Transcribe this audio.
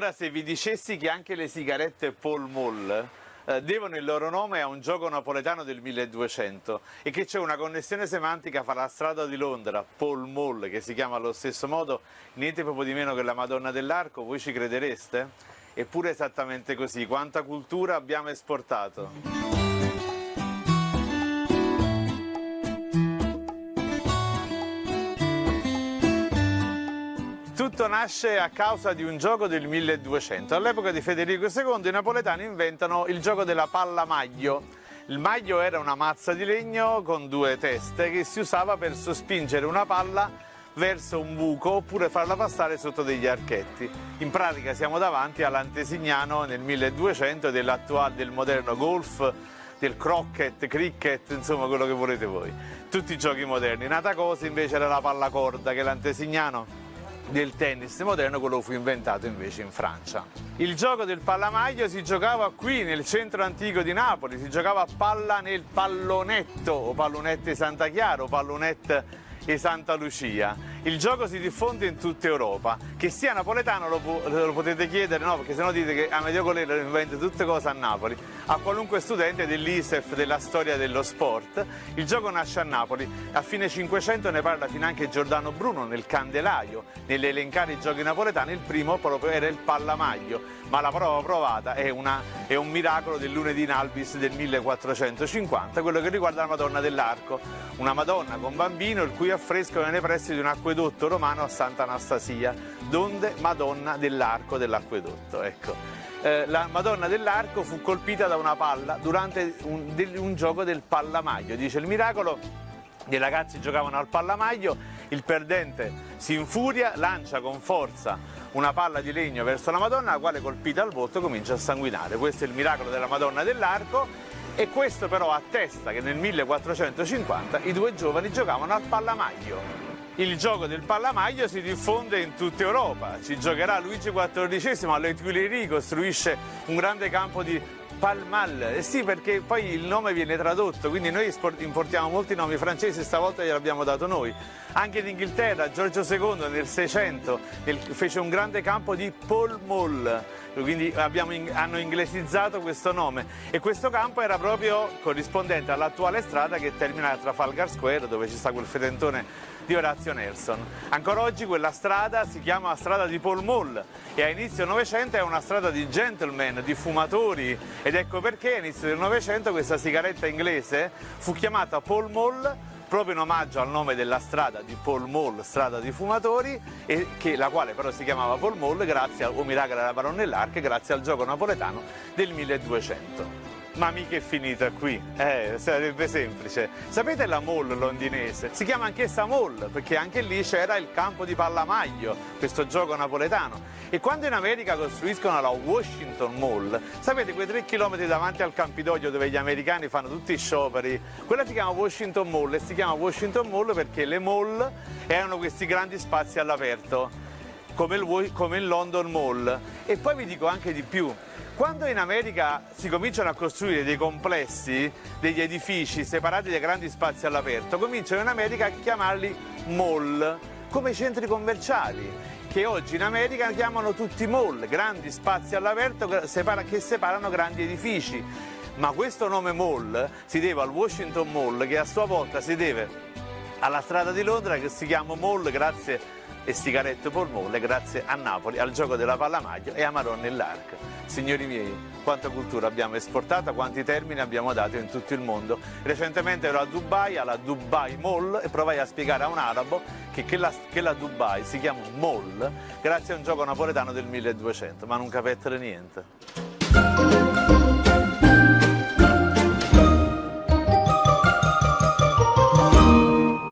Ora, se vi dicessi che anche le sigarette Pall Mall devono il loro nome a un gioco napoletano del 1200 e che c'è una connessione semantica fra la strada di Londra, Pall Mall, che si chiama allo stesso modo, niente proprio di meno che la Madonna dell'Arco, voi ci credereste? Eppure è esattamente così, quanta cultura abbiamo esportato! Tutto nasce a causa di un gioco del 1200. All'epoca di Federico II i napoletani inventano il gioco della palla maglio. Il maglio era una mazza di legno con due teste che si usava per sospingere una palla verso un buco oppure farla passare sotto degli archetti. In pratica siamo davanti all'antesignano nel 1200 del moderno golf, del cricket, insomma quello che volete voi. Tutti i giochi moderni. Nata cosa invece era la palla corda, che l'antesignano del tennis moderno, quello fu inventato invece in Francia. Il gioco del pallamaglio si giocava qui nel centro antico di Napoli, si giocava a palla nel pallonetto o pallonette Santa Chiara o pallonette e Santa Lucia. Il gioco si diffonde in tutta Europa. Che sia napoletano lo potete chiedere, no? Perché sennò dite che Amedeo Colella inventa tutte cose a Napoli. A qualunque studente dell'ISEF della storia dello sport, il gioco nasce a Napoli. A fine 500 ne parla finanche Giordano Bruno nel Candelaio. Nell'elencare i giochi napoletani il primo proprio era il pallamaglio, ma la prova provata è un miracolo del lunedì in Albis del 1450, quello che riguarda la Madonna dell'Arco, una Madonna con bambino il cui affresco è nei pressi di un acquedotto romano a Santa Anastasia, donde Madonna dell'Arco dell'acquedotto. Ecco. La Madonna dell'Arco fu colpita da una palla durante un gioco del pallamaglio. Dice il miracolo, i ragazzi giocavano al pallamaglio, il perdente si infuria, lancia con forza una palla di legno verso la Madonna, la quale colpita al volto comincia a sanguinare. Questo è il miracolo della Madonna dell'Arco e questo però attesta che nel 1450 i due giovani giocavano al pallamaglio. Il gioco del pallamaglio si diffonde in tutta Europa, ci giocherà Luigi XIV alle Tuileries, costruisce un grande campo di Pall Mall, sì, perché poi il nome viene tradotto, quindi noi importiamo molti nomi francesi, stavolta gliel'abbiamo dato noi. Anche in Inghilterra Giorgio II nel 600 fece un grande campo di Pall Mall, quindi hanno inglesizzato questo nome e questo campo era proprio corrispondente all'attuale strada che termina a Trafalgar Square, dove ci sta quel fedentone di Orazio Nelson. Ancora oggi quella strada si chiama strada di Pall Mall e a inizio Novecento è una strada di gentleman, di fumatori, ed ecco perché a inizio del Novecento questa sigaretta inglese fu chiamata Pall Mall proprio in omaggio al nome della strada di Pall Mall, strada di fumatori, la quale però si chiamava Pall Mall grazie al miracolo della Madonna dell'Arco, grazie al gioco napoletano del 1200. Ma mica è finita qui, sarebbe semplice. Sapete la mall londinese? Si chiama anch'essa mall, perché anche lì c'era il campo di pallamaglio, questo gioco napoletano. E quando in America costruiscono la Washington Mall, sapete quei 3 chilometri davanti al Campidoglio dove gli americani fanno tutti i scioperi? Quella si chiama Washington Mall e si chiama Washington Mall perché le mall erano questi grandi spazi all'aperto, come il London Mall. E poi vi dico anche di più. Quando in America si cominciano a costruire dei complessi, degli edifici separati dai grandi spazi all'aperto, cominciano in America a chiamarli mall, come i centri commerciali, che oggi in America chiamano tutti mall, grandi spazi all'aperto che separano grandi edifici. Ma questo nome mall si deve al Washington Mall, che a sua volta si deve alla strada di Londra, che si chiama Mall grazie e sigarette Pall Mall grazie a Napoli, al gioco della pallamaglio e a Madonna dell'Arco. Signori miei, quanta cultura abbiamo esportato, quanti termini abbiamo dato in tutto il mondo. Recentemente ero a Dubai, alla Dubai Mall, e provai a spiegare a un arabo che la Dubai si chiama Mall grazie a un gioco napoletano del 1200, ma non capettero niente.